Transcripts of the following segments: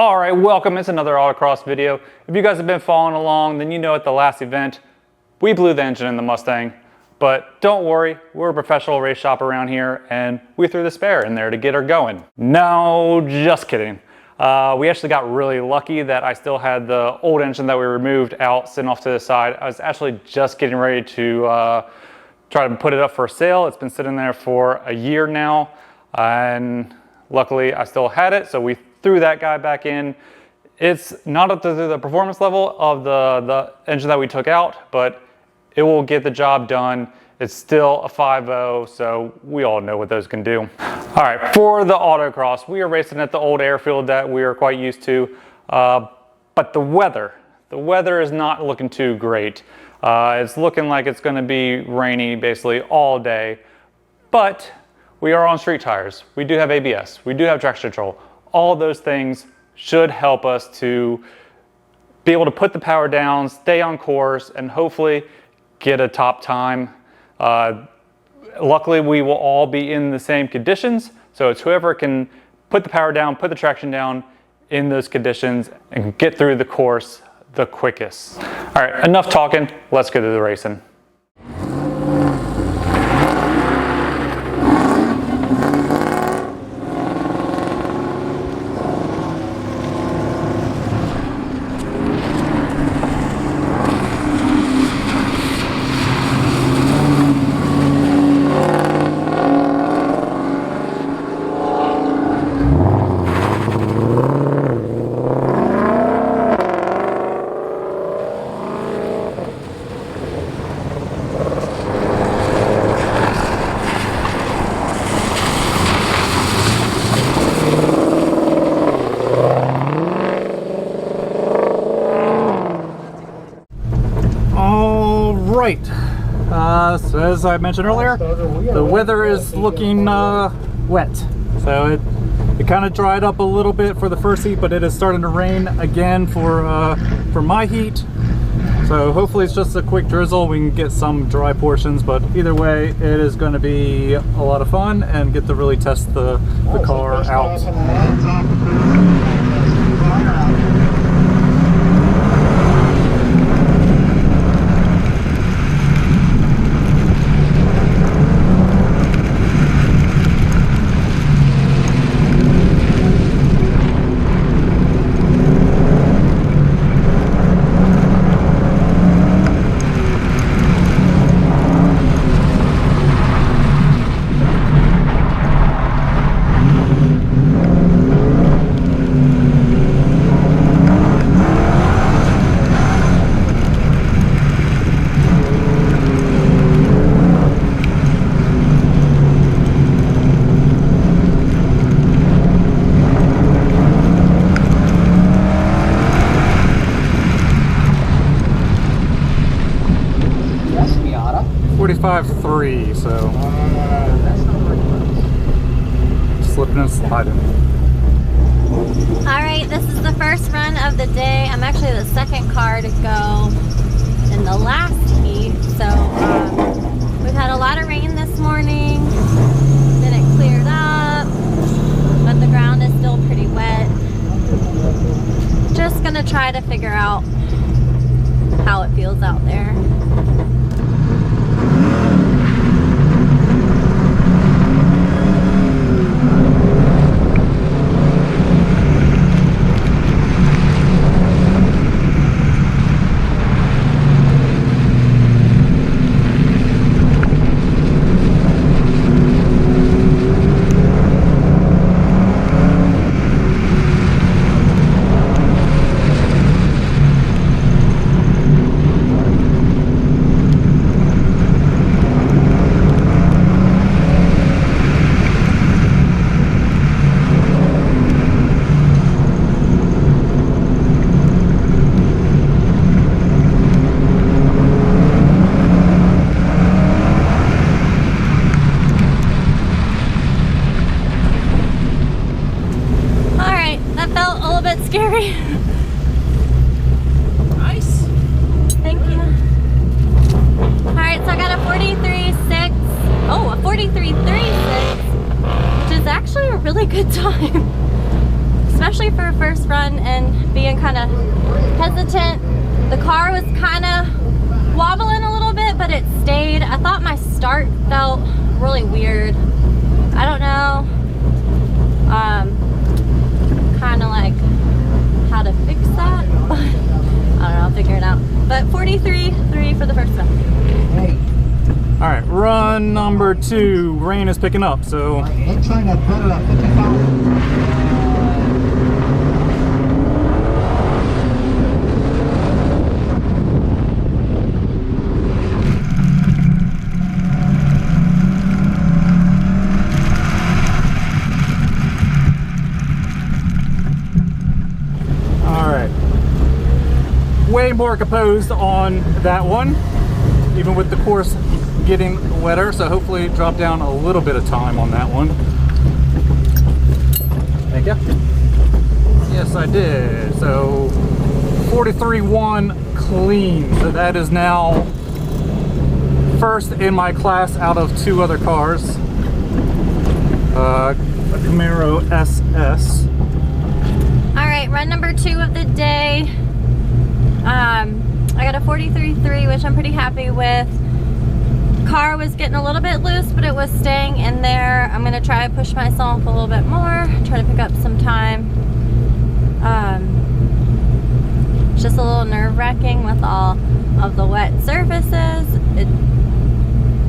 All right, welcome. It's another autocross video. If you guys have been following along, then you know at the last event, we blew the engine in the Mustang. But don't worry, we're a professional race shop around here, and we threw the spare in there to get her going. No, just kidding. We actually got really lucky that I still had the old engine that we removed out, sitting off to the side. I was actually just getting ready to try to put it up for sale. It's been sitting there for a year now, and luckily I still had it, so we threw that guy back in. It's not up to the performance level of the engine that we took out, but it will get the job done. It's still a 5.0, so we all know what those can do. All right, for the autocross, we are racing at the old airfield that we are quite used to, but the weather is not looking too great. It's looking like it's gonna be rainy basically all day, but we are on street tires. We do have ABS, we do have traction control. All those things should help us to be able to put the power down, stay on course, and hopefully get a top time. Luckily, we will all be in the same conditions, so it's whoever can put the power down, put the traction down in those conditions, and get through the course the quickest. All right, enough talking, let's go to the racing. Right, so as I mentioned earlier, the weather is looking wet. So it kind of dried up a little bit for the first heat, but it is starting to rain again for my heat. So hopefully it's just a quick drizzle. We can get some dry portions, but either way, it is going to be a lot of fun and get to really test the car out. .3, so slipping and sliding. All right, this is the first run of the day. I'm actually the second car to go in the last heat, so we've had a lot of rain this morning. Then it cleared up, but the ground is still pretty wet. Just gonna try to figure out how it feels out there. Scary. Nice. Thank you. All right, so I got a 43.6. Oh, a 43.36, which is actually a really good time. especially for a first run and being kind of hesitant. The car was kind of wobbling a little bit, but it stayed. I thought my start felt really weird. I don't know, kind of like how to fix that. I don't know, I'll figure it out. But 43.3 for the first run. All right, run number 2. Rain is picking up, so. I'm trying to put it up. Way more composed on that one, even with the course getting wetter, so hopefully drop down a little bit of time on that one. Thank you. Yes, I did. So 43.1 clean. So that is now first in my class out of 2 other cars. A Camaro SS. All right, run number 2 of the day. I got a 43.3, which I'm pretty happy with. Car was getting a little bit loose, but it was staying in there. I'm gonna try to push myself a little bit more, try to pick up some time. It's just a little nerve-wracking with all of the wet surfaces. It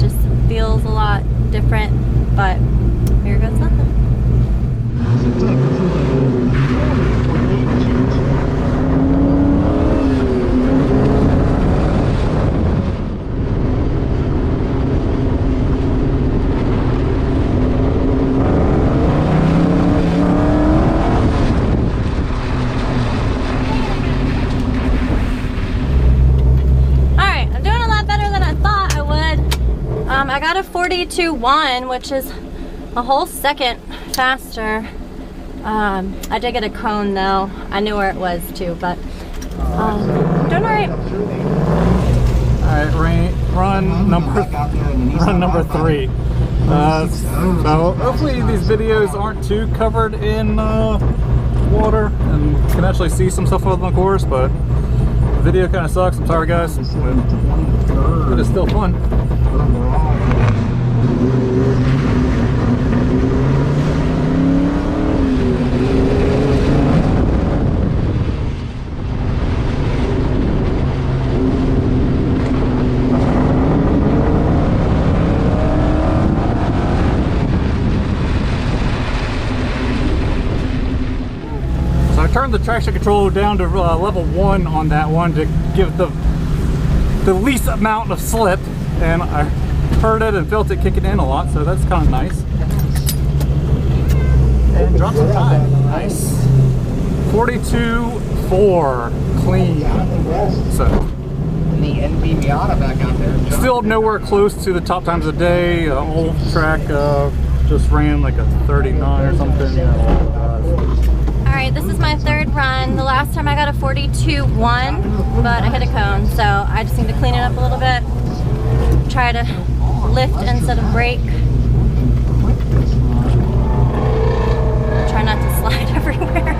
just feels a lot different, but here goes nothing. I got a 42.1, which is a whole second faster. I did get a cone though. I knew where it was too, but doing all right. All right, run number 3. So hopefully these videos aren't too covered in water and you can actually see some stuff on the course, but the video kind of sucks. I'm sorry guys, but it's still fun. So I turned the traction control down to level 1 on that one to give the least amount of slip, and I heard it and felt it kicking in a lot, so that's kind of nice. And drop some time. Nice. 42.4 clean. So The NB Miata back out there. still nowhere close to the top times of the day. Old track just ran like a 39 or something. All right, this is my 3rd run. The last time I got a 42.1, but I hit a cone, so I just need to clean it up a little bit. Try to lift instead of brake. Try not to slide everywhere.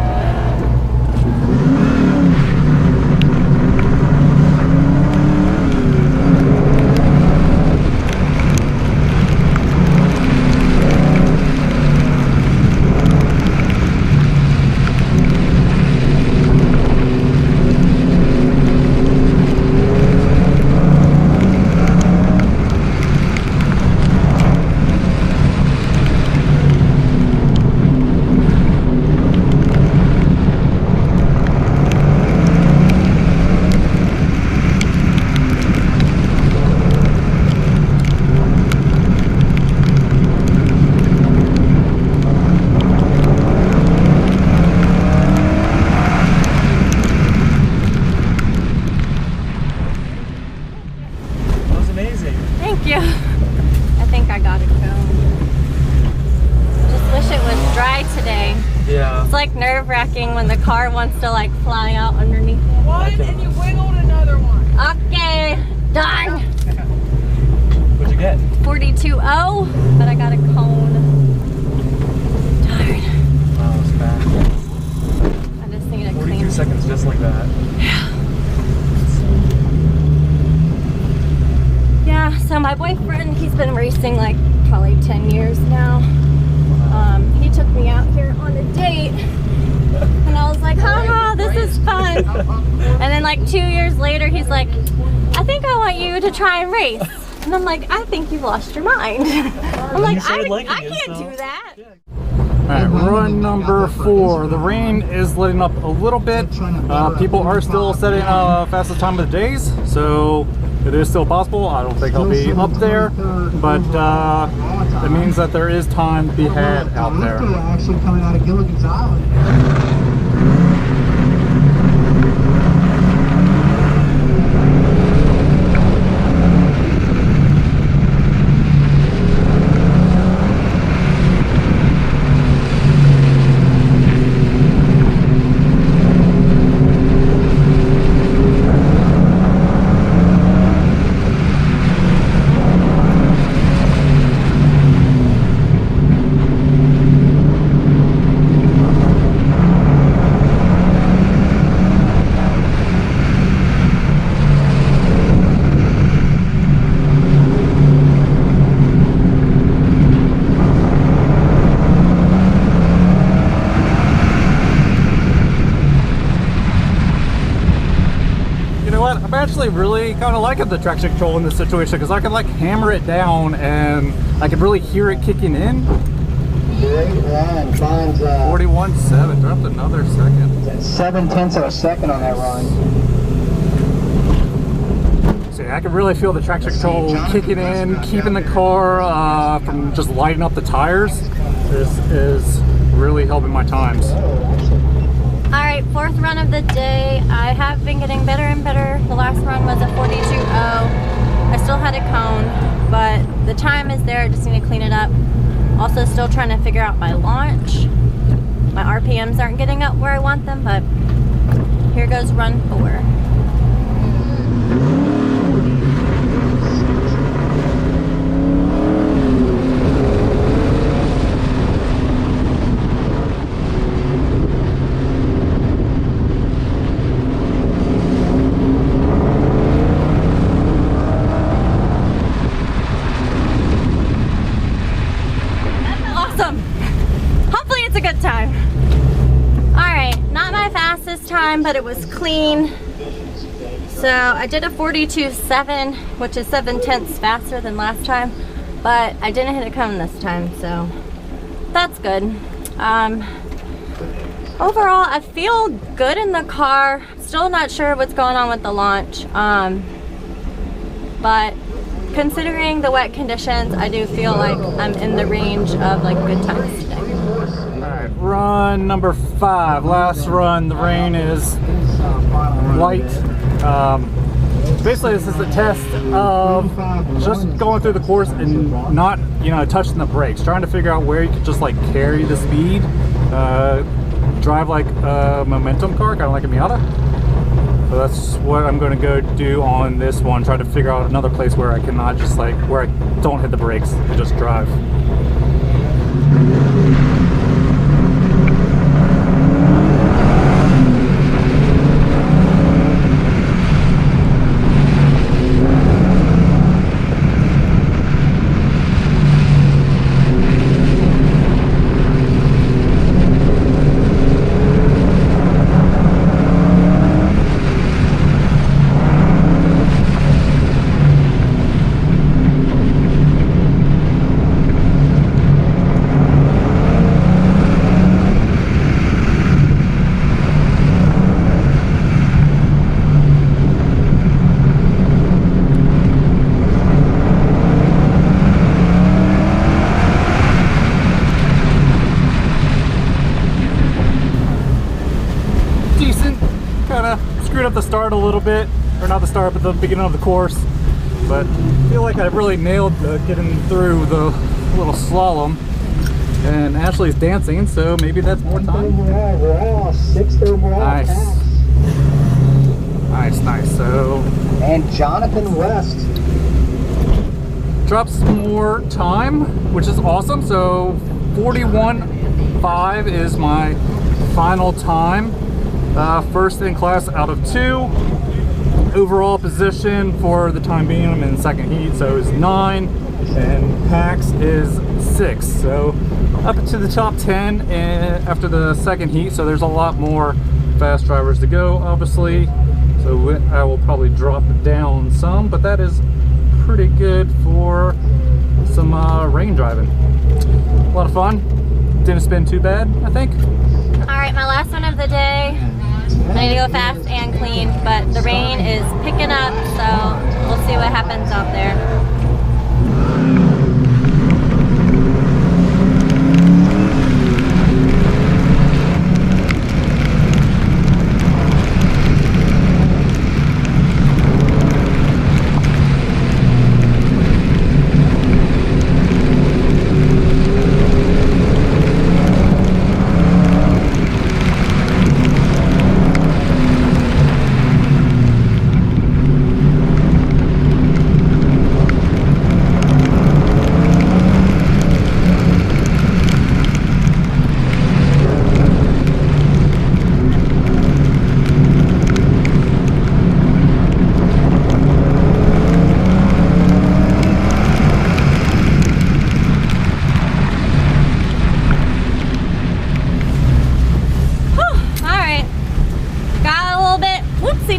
Thank you. I think I got a cone. Just wish it was dry today. Yeah. It's like nerve-wracking when the car wants to like fly out underneath it. One and you wiggled another one. Okay, done. What'd you get? 42.0, but I got a cone. Darn. Oh, it's bad. 2 seconds just like that. Yeah, so my boyfriend, he's been racing like probably 10 years now. He took me out here on a date and I was like, haha, this is fun. And then like 2 years later, he's like, I think I want you to try and race. And I'm like, I think you've lost your mind. I'm like, I can't do that. Alright, run number 4. The rain is letting up a little bit. People are still setting fastest time of the days, so it is still possible. I don't think I'll be up there, but it means that there is time to be had out there. Actually coming out of Gilligan's Island. I'm actually really kind of liking the traction control in this situation because I can like hammer it down and I can really hear it kicking in. Great run. Bonds 41.7, dropped another second. 7/10 of a second on that run. So yeah, I can really feel the traction control kicking in, keeping the car from just lighting up the tires. This is really helping my times. Alright, 4th run of the day. I have been getting better and better. The last run was a 42.0. I still had a cone, but the time is there. I just need to clean it up. Also still trying to figure out my launch. My RPMs aren't getting up where I want them, but here goes run 4. Hopefully it's a good time. Alright, not my fastest time, but it was clean. So I did a 42.7, which is 7/10 faster than last time, but I didn't hit a cone this time, so that's good. Overall, I feel good in the car. Still not sure what's going on with the launch, but considering the wet conditions, I do feel like I'm in the range of like good times today. Alright, run number 5, last run. The rain is light. Basically this is a test of just going through the course and not, you know, touching the brakes, trying to figure out where you could just like carry the speed, drive like a momentum car, kind of like a Miata. So that's what I'm going to go do on this one, try to figure out another place where I cannot just like, where I don't hit the brakes and just drive. Screwed up the start a little bit, or not the start, but the beginning of the course. But I feel like I really nailed getting through the little slalom. And Ashley's dancing, so maybe that's more time. Overall, 6th overall. Nice. Pass. Nice. So. And Jonathan West drops some more time, which is awesome. So 41.5 is my final time. First in class out of 2. Overall position for the time being, I'm in second heat, so is 9, and PAX is 6. So up to the top 10 after the second heat, so there's a lot more fast drivers to go, obviously. So I will probably drop down some, but that is pretty good for some rain driving. A lot of fun. Didn't spin too bad, I think. All right, my last one of the day. I need to go fast and clean, but the rain is picking up, so we'll see what happens out there.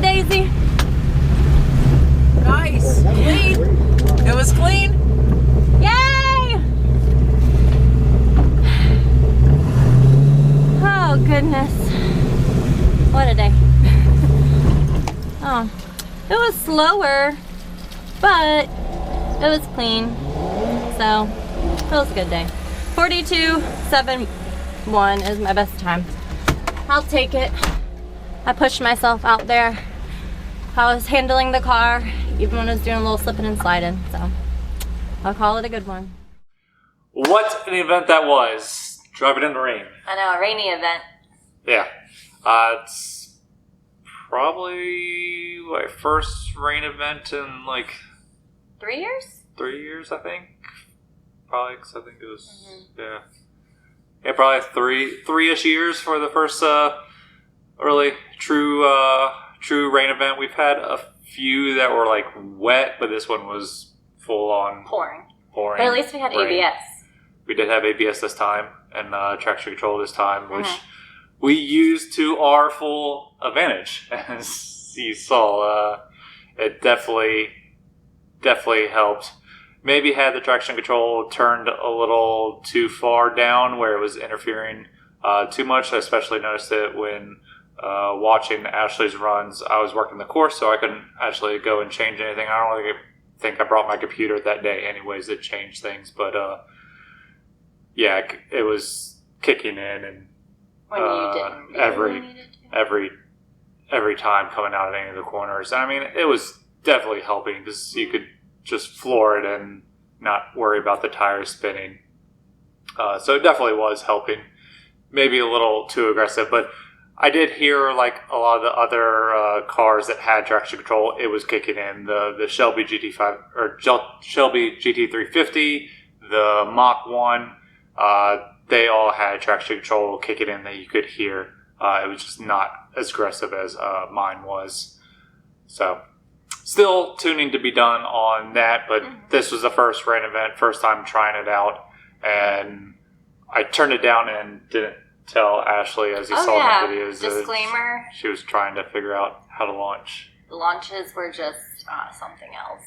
Daisy. Nice. Clean. It was clean. Yay! Oh goodness. What a day. Oh, it was slower, but it was clean. So it was a good day. 42.71 is my best time. I'll take it. I pushed myself out there. I was handling the car, even when I was doing a little slipping and sliding, so I'll call it a good one. What an event that was. Driving in the rain. I know, a rainy event. Yeah. It's probably my first rain event in like 3 years? 3 years, I think. Probably, because I think it was, yeah, probably three-ish years for the first really true rain event. We've had a few that were like wet, but this one was full on Pouring. But at least we had rain. ABS. We did have ABS this time and traction control this time, which we used to our full advantage. As you saw, it definitely helped. Maybe had the traction control turned a little too far down where it was interfering too much. I especially noticed it when watching Asheley's runs. I was working the course, so I couldn't actually go and change anything. I don't really think I brought my computer that day anyways to change things, but yeah, it was kicking in and When you didn't really need it to. every time coming out of any of the corners. I mean, it was definitely helping because you could just floor it and not worry about the tires spinning. So it definitely was helping. Maybe a little too aggressive, but I did hear like a lot of the other cars that had traction control, it was kicking in. The Shelby GT5 or Shelby GT350, the Mach 1, they all had traction control kicking in that you could hear. It was just not as aggressive as mine was. So still tuning to be done on that, but this was the first rain event, first time trying it out, and I turned it down and didn't tell Ashley, as you saw in the videos. Disclaimer. She was trying to figure out how to launch. The launches were just something else.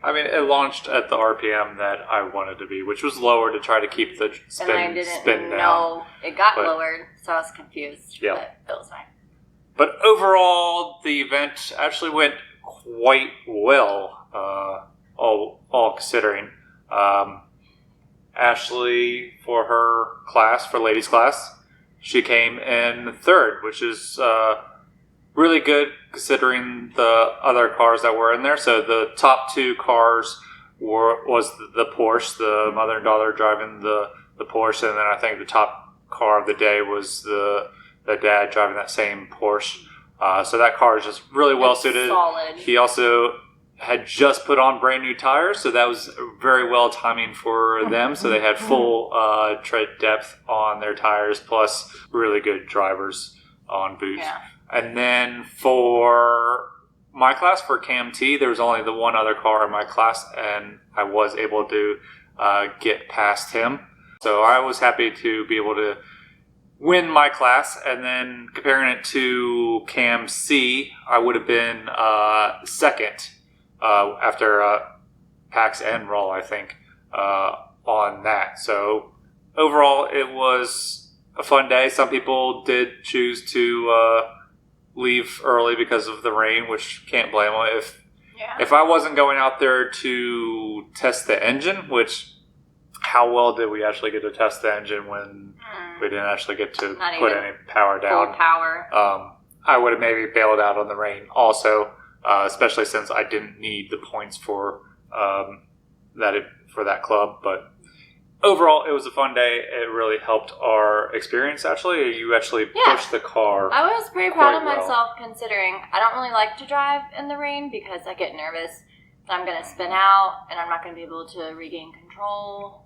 I mean, it launched at the RPM that I wanted to be, which was lower to try to keep the spin down. And I didn't know it got lowered, so I was confused. Yeah. But it was fine. But overall, the event actually went quite well, all considering. Ashley, for her class, for ladies' class, she came in third, which is really good considering the other cars that were in there. So the top two cars was the Porsche, the mother and daughter driving the Porsche, and then I think the top car of the day was the dad driving that same Porsche. So that car is just really well suited. Solid. He also had just put on brand new tires, so that was very well timing for them. So they had full tread depth on their tires, plus really good drivers. on boost. Yeah. And then for my class, for CAM-T, there was only the one other car in my class, and I was able to get past him. So I was happy to be able to win my class. And then comparing it to CAM-C, I would have been second after Pax and Roll, I think, on that. So overall, it was a fun day. Some people did choose to leave early because of the rain, which can't blame them. If I wasn't going out there to test the engine, which how well did we actually get to test the engine when we didn't actually get to put any power down? Full power. I would have maybe bailed out on the rain also, especially since I didn't need the points for that club. But overall, it was a fun day. It really helped our experience, actually. You actually pushed the car. I was pretty proud of quite well. myself, considering I don't really like to drive in the rain because I get nervous that I'm going to spin out and I'm not going to be able to regain control.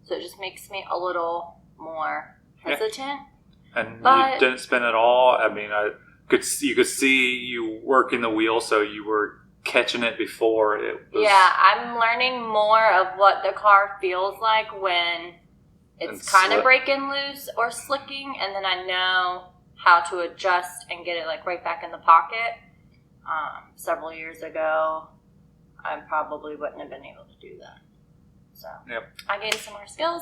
So it just makes me a little more hesitant. And But- you didn't spin at all. I mean, you could see you working the wheel, so you were catching it before it was. Yeah, I'm learning more of what the car feels like when it's kind of breaking loose or slicking, and then I know how to adjust and get it like right back in the pocket. Several years ago, I probably wouldn't have been able to do that. So I gained some more skills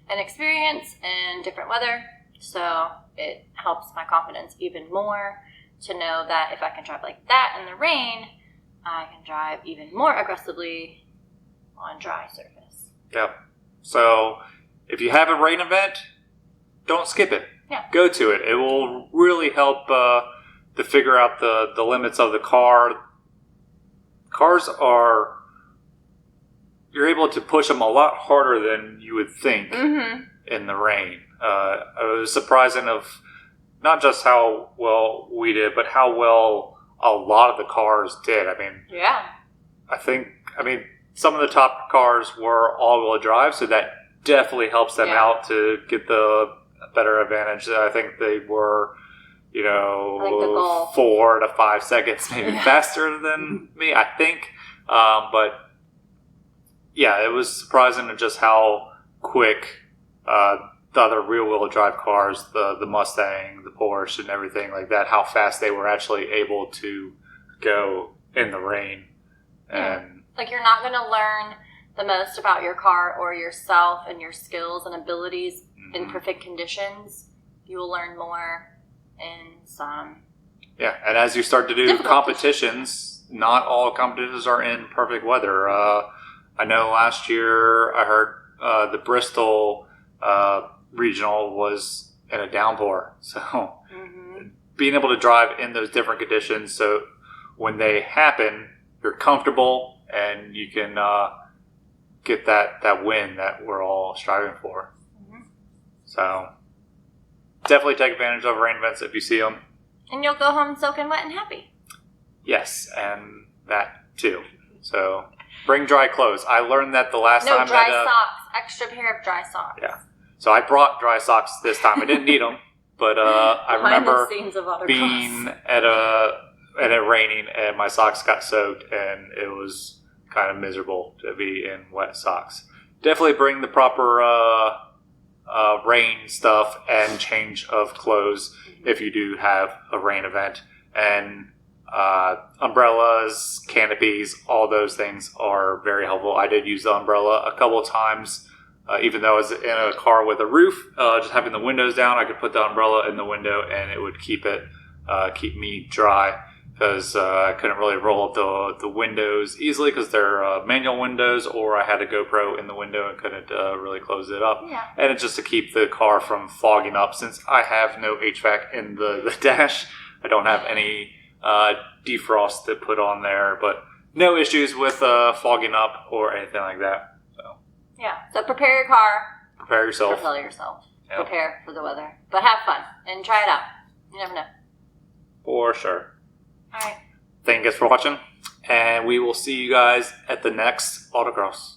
and experience in different weather, so it helps my confidence even more to know that if I can drive like that in the rain, I can drive even more aggressively on dry surface. Yep. So if you have a rain event, don't skip it. Yeah. Go to it. It will really help to figure out the limits of the car. Cars are... You're able to push them a lot harder than you would think in the rain. It was surprising of not just how well we did, but how well a lot of the cars did. I mean, some of the top cars were all-wheel drive, so that definitely helps them out to get the better advantage. I think they were, 4 to 5 seconds maybe faster than me, I think. But yeah, it was surprising of just how quick the other rear-wheel drive cars, the Mustang, the Porsche, and everything like that, how fast they were actually able to go in the rain. And like, you're not going to learn the most about your car or yourself and your skills and abilities in perfect conditions. You will learn more in some. Yeah, and as you start to do competitions, not all competitions are in perfect weather. I know last year I heard the Bristol regional was in a downpour. So being able to drive in those different conditions, so when they happen, you're comfortable and you can get that win that we're all striving for. So definitely take advantage of rain events if you see them. And you'll go home soaking wet and happy. Yes, and that too. So bring dry clothes. I learned that the last time. No, dry socks. Extra pair of dry socks. Yeah. So I brought dry socks this time. I didn't need them, but I remember being at it raining and my socks got soaked and it was kind of miserable to be in wet socks. Definitely bring the proper rain stuff and change of clothes if you do have a rain event. And umbrellas, canopies, all those things are very helpful. I did use the umbrella a couple of times, even though I was in a car with a roof. Just having the windows down, I could put the umbrella in the window and it would keep me dry, because I couldn't really roll up the windows easily because they're manual windows, or I had a GoPro in the window and couldn't really close it up. Yeah. And it's just to keep the car from fogging up. Since I have no HVAC in the dash, I don't have any defrost to put on there, but no issues with fogging up or anything like that. So yeah, so prepare your car. Prepare yourself. Propel yourself. Yep. Prepare for the weather. But have fun and try it out. You never know. For sure. All right. Thank you guys for watching, and we will see you guys at the next Autocross.